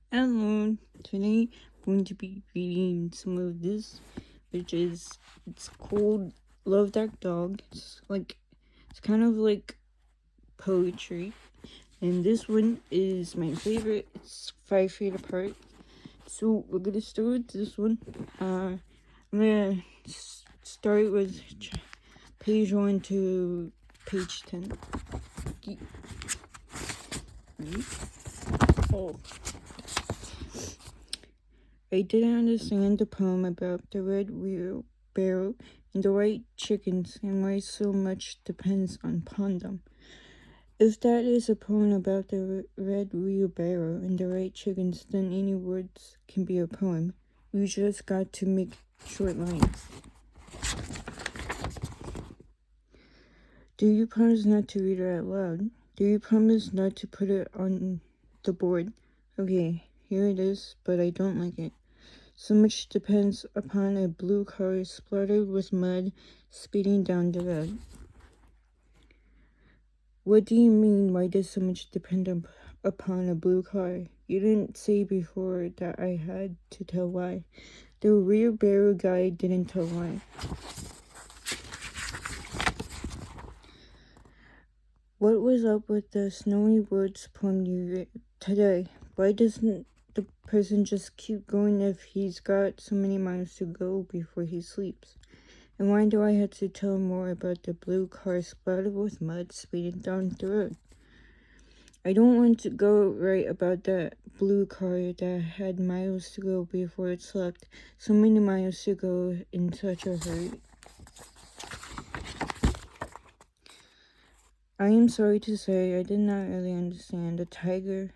Hello, today I'm going to be reading some of this, it's called Love That Dog. It's kind of like poetry, and this one is my favorite. It's 5 feet apart. So we're gonna start with this one. I'm gonna start with page 1 to page 10. Oh. I didn't understand the poem about the red wheelbarrow and the white chickens and why so much depends upon them. If that is a poem about the red wheelbarrow and the white chickens, then any words can be a poem. We just got to make short lines. Do you promise not to read it out loud? Do you promise not to put it on the board? Okay, here it is, but I don't like it. So much depends upon a blue car splattered with mud speeding down the road. What do you mean, why does so much depend upon a blue car? You didn't say before that I had to tell why. The wheelbarrow guy didn't tell why. What was up with the snowy woods poem you read today? Why doesn't the person just keep going if he's got so many miles to go before he sleeps? And why do I have to tell more about the blue car splattered with mud speeding down the road? I don't want to go right about that blue car that had miles to go before it slept. So many miles to go in such a hurry. I am sorry to say I did not really understand the tiger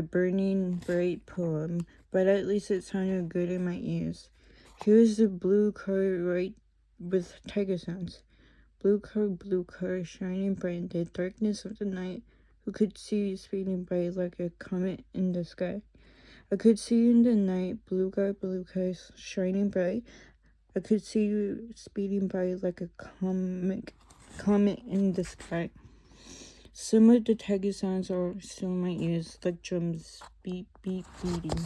burning bright poem, but at least it sounded good in my ears. Here's the blue car right with tiger sounds. Blue car, shining bright in the darkness of the night. Who could see you speeding by like a comet in the sky? I could see you in the night, blue car, shining bright. I could see you speeding by like a comet in the sky. Some of the tiger sounds are still in my ears, like drums, beep, beep, beating.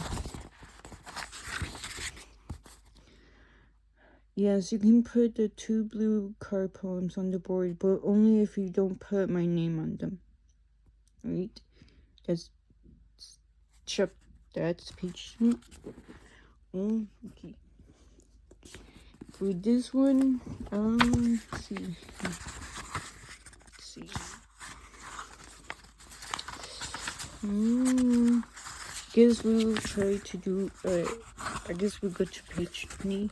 Yes, you can put the 2 blue car poems on the board, but only if you don't put my name on them. Right? That's page 2. Oh, okay. For this one, let's see. Guess we'll try to do, I guess we'll go to page 20.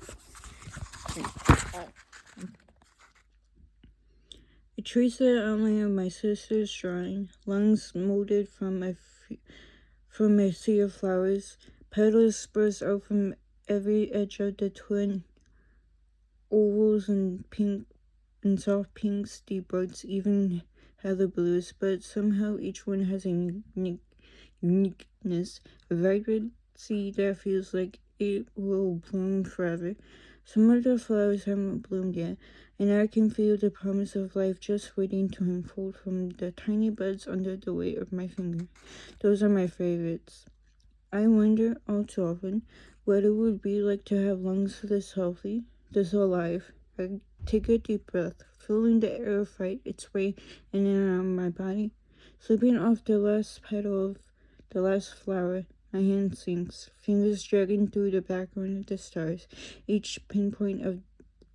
I traced the outline of my sister's drawing, lungs molded from a sea of flowers, petals burst out from every edge of the twin ovals and soft pinks, deep buds, even heather blues, but somehow each one has a uniqueness, a vibrancy that feels like it will bloom forever. Some of the flowers haven't bloomed yet, and I can feel the promise of life just waiting to unfold from the tiny buds under the weight of my finger. Those are my favorites. I wonder all too often what it would be like to have lungs this healthy, this alive. I take a deep breath, feeling the air fight its way in and around my body. Slipping off the last petal of the last flower, my hand sinks, fingers dragging through the background of the stars, each pinpoint of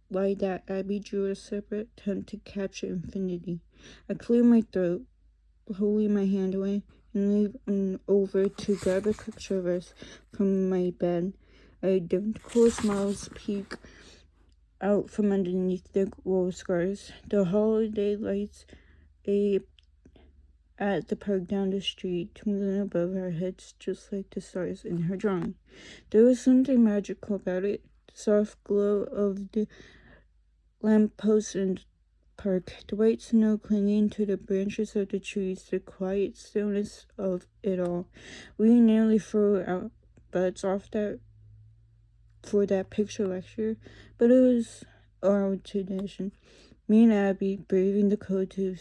light that Abby drew a separate attempt to capture infinity. I clear my throat, holding my hand away, and lean over to grab a quick traverse from my bed. Identical smiles peek out from underneath the wool scars. The holiday lights at the park down the street, twinkling above our heads just like the stars in her drawing. There was something magical about it. The soft glow of the lampposts in the park, the white snow clinging to the branches of the trees, the quiet stillness of it all. We nearly threw our butts off for that picture lecture, but it was our tradition. Me and Abby braving the cold to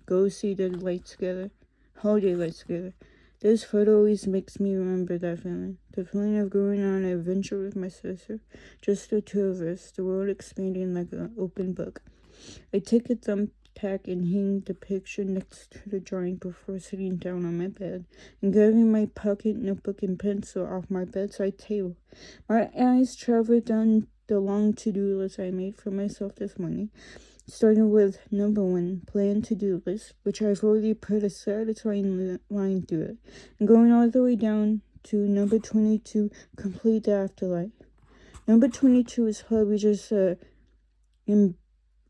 go see the lights together, holiday lights together. This photo always makes me remember that feeling. The feeling of going on an adventure with my sister. Just the two of us, the world expanding like an open book. I took a thumbtack and hung the picture next to the drawing before sitting down on my bed and grabbing my pocket notebook and pencil off my bedside table. My eyes traveled down the long to-do list I made for myself this morning, starting with number 1, plan to-do list, which I've already put a satisfying line through it, and going all the way down to number 22, complete the afterlife. Number 22 is probably just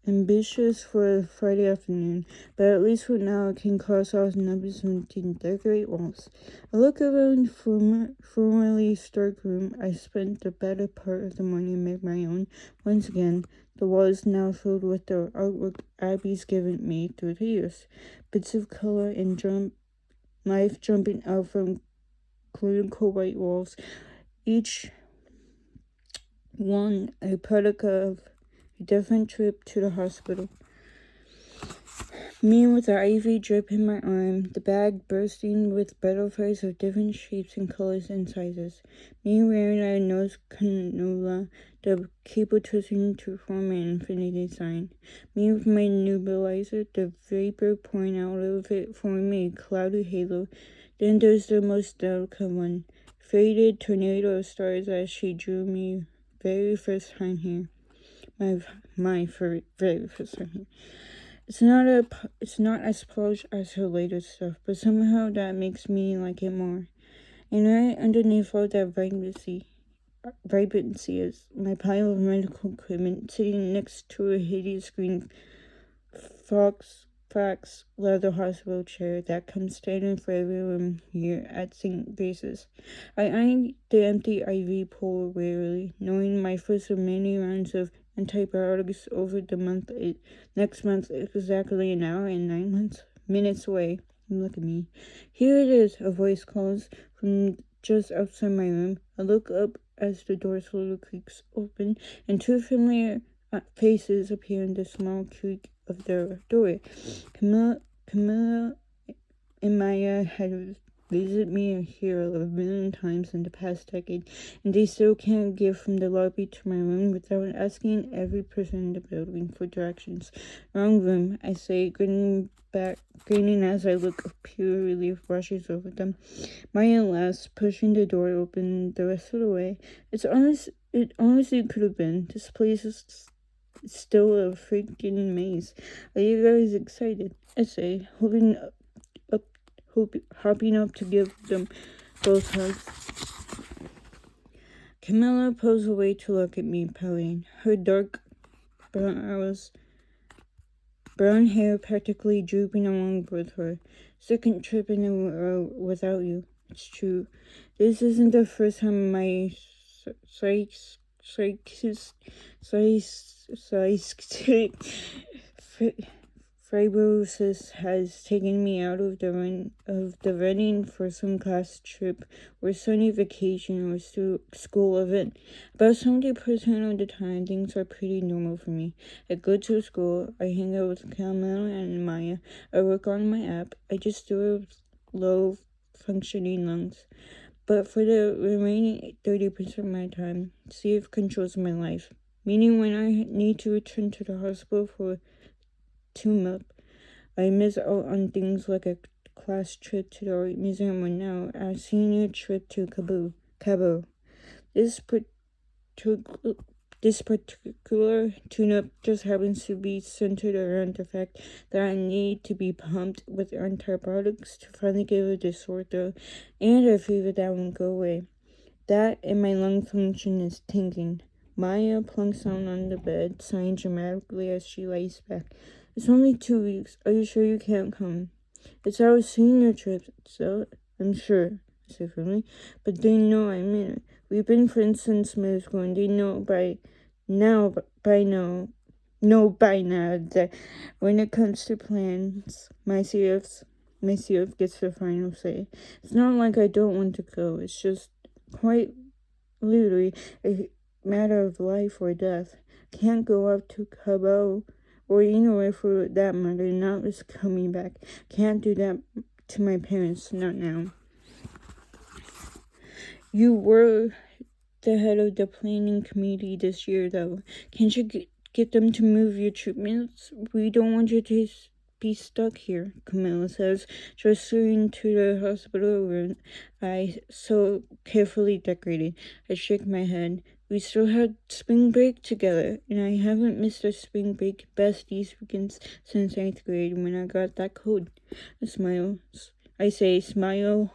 ambitious for a Friday afternoon, but at least for now I can cross off number 17, decorate walls. I look around formerly stark room I spent the better part of the morning make my own. Once again, the wall is now filled with the artwork Abby's given me through the years. Bits of color and life jumping out from clinical white walls, each one a product of a different trip to the hospital. Me with the IV drip in my arm, the bag bursting with butterflies of different shapes and colors and sizes. Me wearing a nose cannula, the cable twisting to form an infinity sign. Me with my nebulizer, the vapor pouring out of it forming a cloudy halo. Then there's the most delicate one, faded tornado of stars as she drew me very first time here. My very first time here. It's not as polished as her later stuff, but somehow that makes me like it more. And right underneath all that vibrancy is my pile of medical equipment sitting next to a hideous green fax leather hospital chair that comes standing for everyone here at St. Basis. I eyed the empty IV pool wearily, knowing my first of many rounds of antibiotics over the next month is exactly an hour and 9 minutes away. Look at me. Here it is, a voice calls from just outside my room. I look up as the door slowly creaks open and 2 familiar faces appear in the small creak of the door. Camilla and Maya had visited me here a million times in the past decade, and they still can't get from the lobby to my room without asking every person in the building for directions. Wrong room, I say, grinning as I look of pure relief washes over them. Maya laughs, pushing the door open the rest of the way. It honestly could have been. This place is still a freaking maze. Are you guys excited? I say, hopping up to give them both hugs. Camilla pulls away to look at me, pouting. Her dark brown hair practically drooping along with her. Second trip in a row without you. It's true. This isn't the first time my fibrosis has taken me out of the running for some class trip or sunny vacation or school event. About 70% of the time, things are pretty normal for me. I go to school, I hang out with Camilla and Maya, I work on my app, I just do have low functioning lungs. But for the remaining 30% of my time, CF controls my life. Meaning when I need to return to the hospital for tune-up, I miss out on things like a class trip to the art museum or now a senior trip to Cabo. This particular tune-up just happens to be centered around the fact that I need to be pumped with antibiotics to finally get rid of the sore throat and a fever that won't go away. That and my lung function is tanking. Maya plunks down on the bed, sighing dramatically as she lays back. It's only 2 weeks. Are you sure you can't come? It's our senior trip, so I'm sure, I say firmly. But they know I mean it. We've been friends since middle school, and they know by now that when it comes to plans, my CF gets the final say. It's not like I don't want to go. It's just quite literally a matter of life or death. Can't go up to Cabo or anywhere for that matter, not risk coming back. Can't do that to my parents, not now. You were the head of the planning committee this year, though. Can't you get them to move your treatments? We don't want you to be stuck here, Camilla says, gesturing to the hospital room I so carefully decorated. I shake my head. We still had spring break together, and I haven't missed a spring break besties weekends since 8th grade when I got that code. I smile. I say, smiling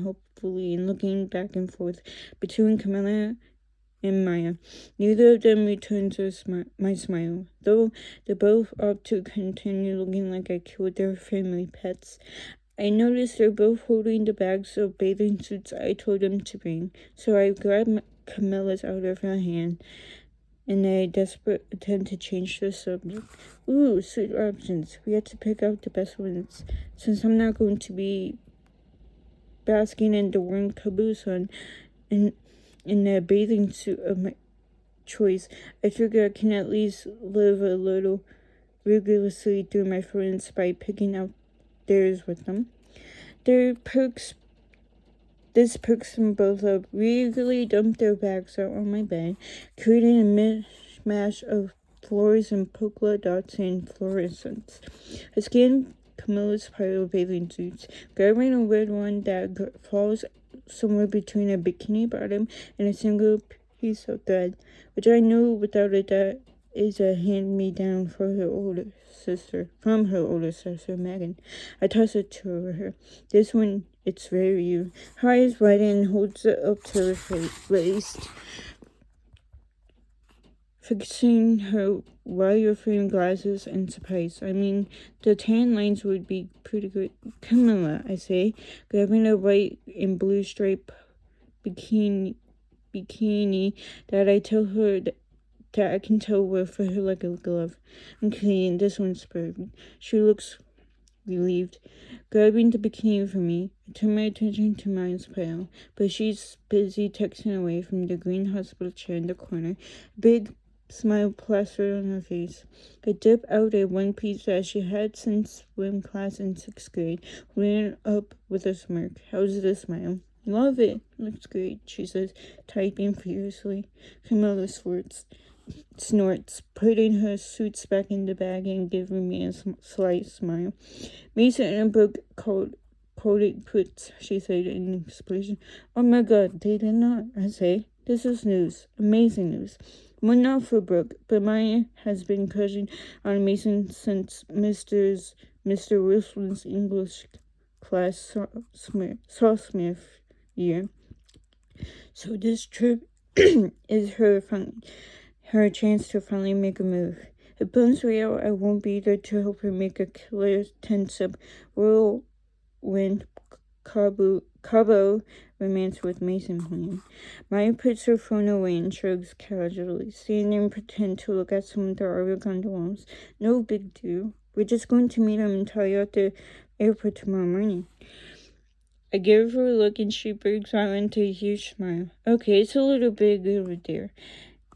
hopefully and looking back and forth between Camilla and Maya. Neither of them returns my smile, though they both opt to continue looking like I killed their family pets. I notice they're both holding the bags of bathing suits I told them to bring, so I grab Camilla's out of her hand in a desperate attempt to change the subject. Ooh, suit options. We have to pick out the best ones, since I'm not going to be basking in the warm caboose in the bathing suit of my choice. I figure I can at least live a little rigorously through my friends by picking out theirs with them. This perks them both up. We eagerly dump their bags out on my bed, creating a mishmash of flowers and polka dots and fluorescence. I scan Camilla's pile of bathing suits, grabbing a red one that falls somewhere between a bikini bottom and a single piece of thread, which I know without a doubt is a hand-me-down from her older sister, Megan. I toss it to her. This one, it's very you. Her eyes widen and holds it up to her waist, fixing her wire-framed glasses in surprise. I mean, the tan lines would be pretty good. Camilla, I say, grabbing a white and blue striped bikini that I tell her that I can tell will fit her like a glove. I'm kidding, this one's perfect. She looks relieved. Grabbing the bikini for me, I turn my attention to Maya's pile, but she's busy texting away from the green hospital chair in the corner, a big smile plastered on her face. I dip out a one piece that she had since swim class in 6th grade, holding it up with a smirk. How's this smile? Love it. Looks great, she says, typing furiously. Camilla snorts, putting her suits back in the bag and giving me a slight smile. Mason and a book called Coded Puts, she said in an explosion. Oh my god, they did not, I say. This is news. Amazing news. Well, not for Brooke, but Maya has been crushing on Mason since Mr. Wilson's English class sophomore year. So this trip is her chance to finally make a move. If Bones way out, I won't be there to help her make a killer tense-up whirlwind Cabo romance with Mason plan. Maya puts her phone away and shrugs casually, standing and pretend to look at some of the artwork on the walls. No big deal. We're just going to meet him and tell you at the airport tomorrow morning. I give her a look and she breaks out into a huge smile. Okay, it's a little big over there.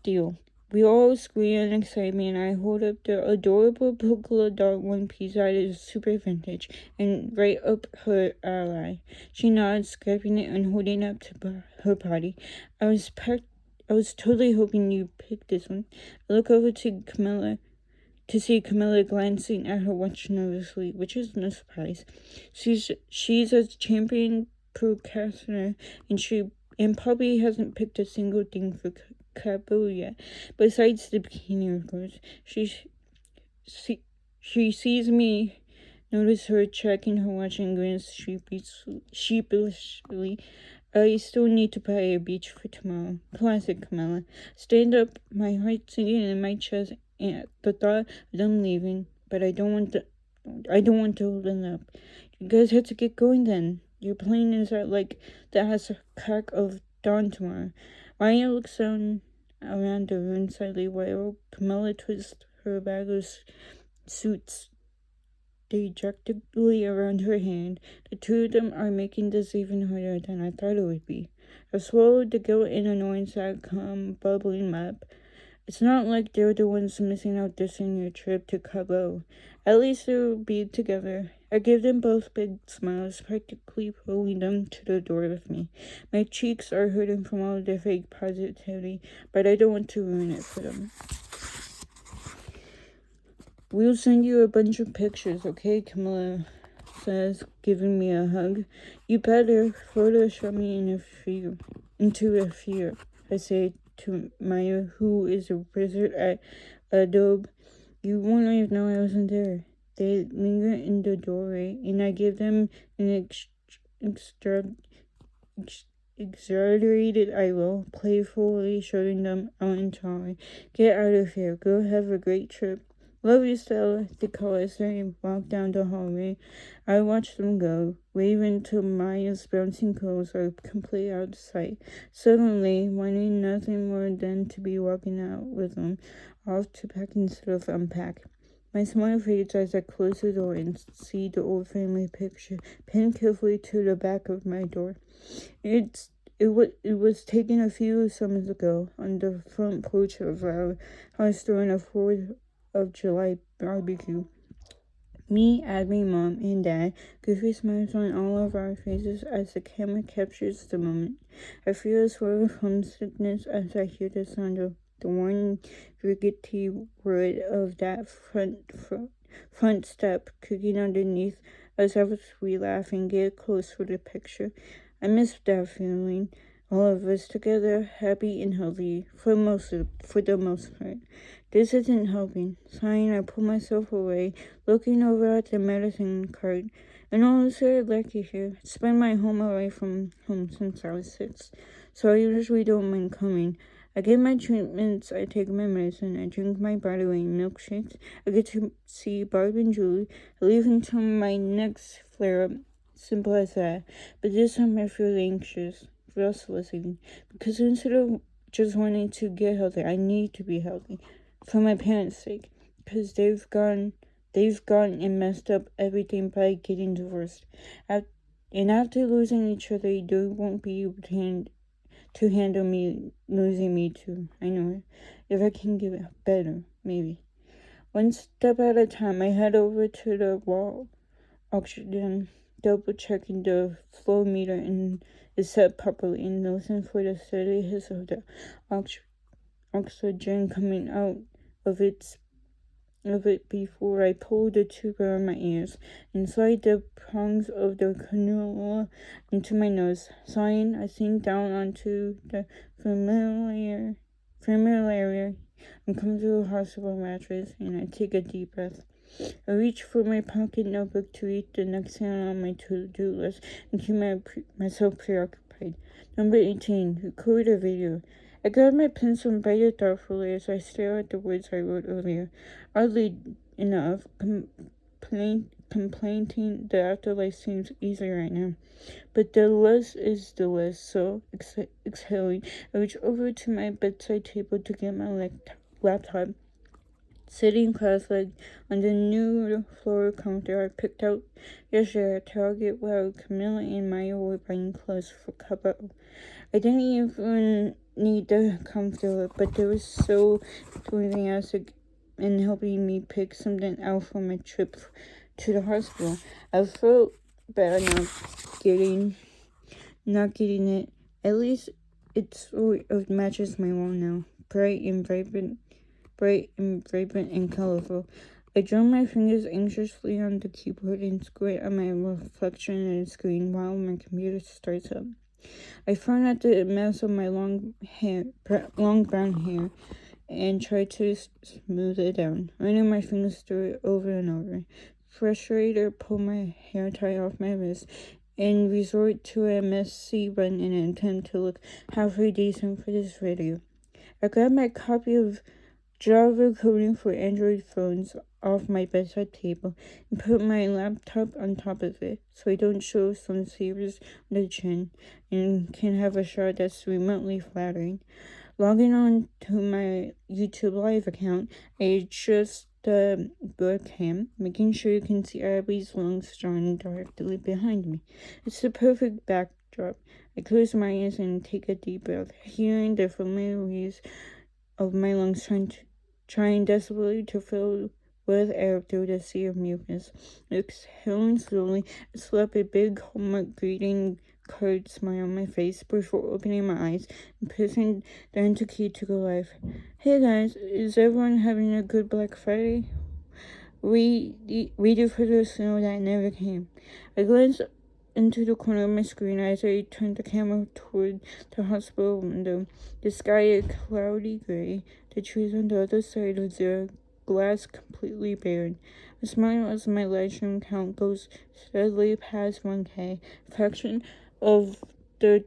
Deal. We all scream in excitement, and I hold up the adorable polka dot one piece that is super vintage and right up her ally. She nods, grabbing it and holding it up to her body. I was totally hoping you picked this one. I look over to see Camilla glancing at her watch nervously, which is no surprise. She's a champion procrastinator, and probably hasn't picked a single thing for Cabo yet, besides the bikini, of course. She sees me, notice her checking her watch, and grins sheepishly. I still need to buy a beach for tomorrow. Classic Camilla. Stand up, my heart sinking in my chest at the thought of them leaving, but I don't want to hold them up. You guys have to get going then. Your plane is at the crack of dawn tomorrow. Maya looks around the room slightly while Camilla twists her bag of suits dejectedly around her hand. The two of them are making this even harder than I thought it would be. I swallowed the guilt and annoyance that come bubbling up. It's not like they're the ones missing out their senior trip to Cabo. At least they'll be together I give them both big smiles, practically pulling them to the door with me. My cheeks are hurting from all the fake positivity, but I don't want to ruin it for them. We'll send you a bunch of pictures, okay? Camilla says, giving me a hug. You better Photoshop me into a fear, I say to Maya, who is a wizard at Adobe. You won't even know I wasn't there. They linger in the doorway, and I give them an exaggerated I will, playfully showing them out into hallway. Get out of here. Go have a great trip. Love you, Stella, they call as they walk down the hallway. I watch them go, wave until Maya's bouncing curls are completely out of sight. Suddenly, wanting nothing more than to be walking out with them, off to pack instead of unpack. My smile fades as I close the door and see the old family picture pinned carefully to the back of my door. It was taken a few summers ago on the front porch of our house during a 4th of July barbecue. Me, Abby, Mom, and Dad, goofy smiles on all of our faces as the camera captures the moment. I feel a swirl of homesickness as I hear the sound of the worn, rickety wood of that front step creaking underneath us as we laugh and get close for the picture. I miss that feeling. All of us together, happy and healthy for the most part. This isn't helping. Sighing, I pull myself away, looking over at the medicine cart. And honestly, I'd like to hear. Spend my home away from home since I was 6, so I usually don't mind coming. I get my treatments, I take my medicine, I drink my body weight milkshakes, I get to see Barb and Julie, I leave until my next flare-up. Simple as that. But this time I feel anxious, restless even, because instead of just wanting to get healthy, I need to be healthy. For my parents' sake, because they've gone and messed up everything by getting divorced. And after losing each other, they won't be able to handle me losing me too. I know it. If I can get better, maybe. One step at a time, I head over to the wall oxygen, double checking the flow meter and is set properly, and listen for the steady hiss of the oxygen coming out of it before I pull the tube around my ears and slide the prongs of the cannula into my nose. Sighing, I sink down onto the familiar uncomfortable hospital mattress, and I take a deep breath. I reach for my pocket notebook to read the next thing on my to-do list and keep myself preoccupied. Number 18, record a video. I grab my pencil and bite it thoughtfully as I stare at the words I wrote earlier. Oddly enough, complaining the afterlife seems easy right now. But the list is the list, so exhaling, I reach over to my bedside table to get my laptop. Sitting cross-legged on the new floor counter I picked out yesterday at Target while Camilla and Maya were buying clothes for Cabo. I didn't even need the comforter, but they were so enthusiastic in helping me pick something out for my trip to the hospital. I felt bad not getting it. At least it sort of matches my wall now, bright and vibrant and colorful. I drum my fingers anxiously on the keyboard and squint at my reflection in the screen while my computer starts up. I frown at the mess of my long brown hair and try to smooth it down, running my fingers through it over and over. Frustrated, pull my hair tie off my wrist and resort to a messy bun in an attempt to look halfway decent for this video. I grab my copy of Java coding for Android phones off my bedside table and put my laptop on top of it so I don't show some savers on the chin and can have a shot that's remotely flattering. Logging on to my YouTube Live account, I adjust the webcam, making sure you can see Abby's lungs drawn directly behind me. It's the perfect backdrop. I close my eyes and take a deep breath, hearing the familiar wheeze of my lungs trying desperately to fill with air through the sea of mucus. Exhaling slowly, I slapped a big homework greeting card smile on my face before opening my eyes and pressing the enter key to go live. Hey guys, is everyone having a good Black Friday? Read it for the snow that never came. I glanced into the corner of my screen as I turned the camera toward the hospital window. The sky is cloudy gray, the trees on the other side of the glass completely barren. I smile as my livestream count goes steadily past 1K, a fraction of the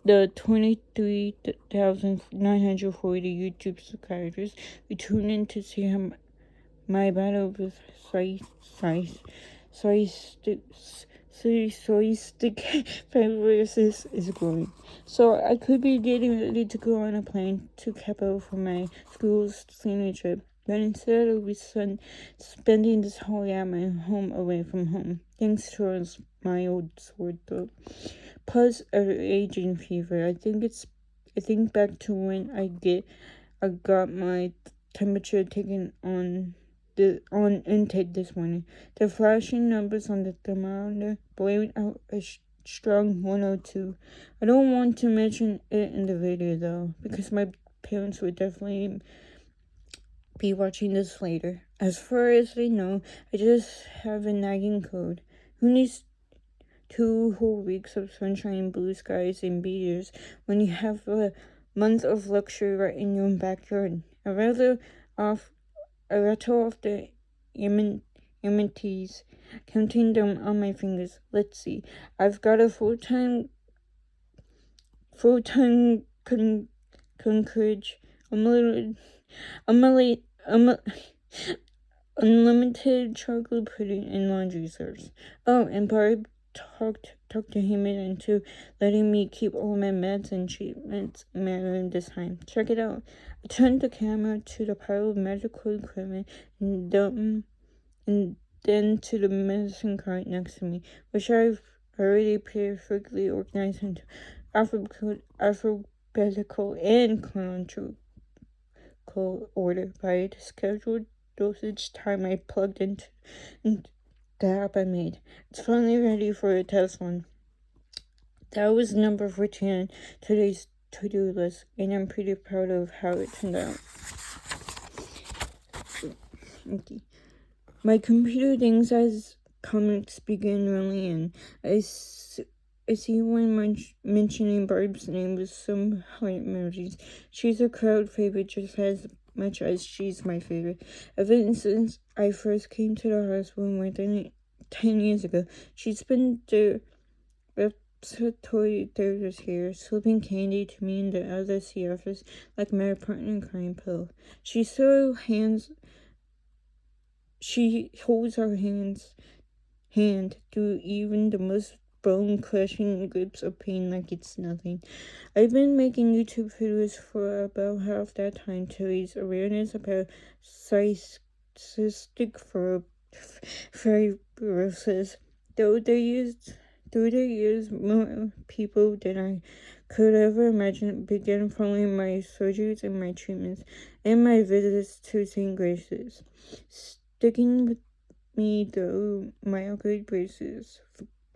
23,940 YouTube subscribers who tune in to see how my battle with cystic fibrosis is growing. So I could be getting ready to go on a plane to Capo for my school's senior trip. But instead I'll be spending this holiday at my home away from home, thanks to my old sore throat. Plus aging fever. I think back to when I got my temperature taken on intake this morning. The flashing numbers on the thermometer blamed out a strong 102. I don't want to mention it in the video though, because my parents would definitely be watching this later. As far as they know, I just have a nagging cold. Who needs 2 whole weeks of sunshine, blue skies, and beaches when you have a month of luxury right in your backyard? I rattle off the amenities, counting them on my fingers. Let's see. I've got a full-time concurrence, unlimited chocolate pudding and laundry service. Oh, and Barb talked to him into letting me keep all my meds and treatments in my room this time. Check it out. I turned the camera to the pile of medical equipment and then to the medicine cart next to me, which I've already perfectly organized into alphabetical and chronological order by the scheduled dosage time I plugged into the app I made. It's finally ready for a test run. That was number 14 on today's to-do list, and I'm pretty proud of how it turned out. Okay. My computer thinks as comments begin rolling in. I see one mentioning Barb's name with some heart emojis. She's a crowd favorite just as much as she's my favorite. Ever since I first came to the hospital more than 10 years ago, she's been the respiratory therapist here, slipping candy to me and the other CFs like my partner in crime pill. She holds our hand through even the most bone-crushing grips of pain like it's nothing. I've been making YouTube videos for about half that time to raise awareness about cystic fibrosis. Through the years, more people than I could ever imagine began following my surgeries and my treatments and my visits to St. Grace's. Sticking with me through my upgrade braces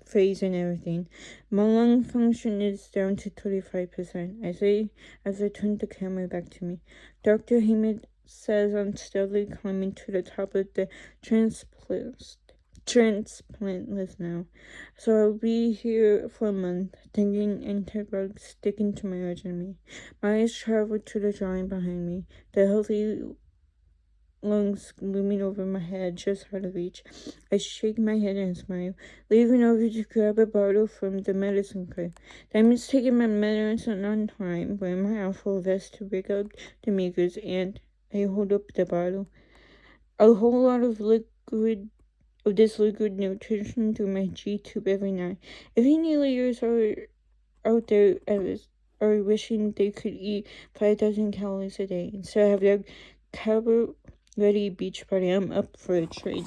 phase and everything. My lung function is down to 35%. I say as I turn the camera back to me. Dr. Hamid says I'm steadily climbing to the top of the transplant list now. So I'll be here for a month, thinking Integrog sticking to my regimen. My eyes travel to the drawing behind me. The healthy lungs looming over my head, just out of reach. I shake my head and smile, leaving over to grab a bottle from the medicine cart. That means taking my medicine on time, wearing my alpha vest to break up the mucus, and I hold up the bottle. A whole lot of this liquid nutrition through my G-tube every night. If any leaders are out there are wishing they could eat 5,000 calories a day instead of their carb ready beach party, I'm up for a trade.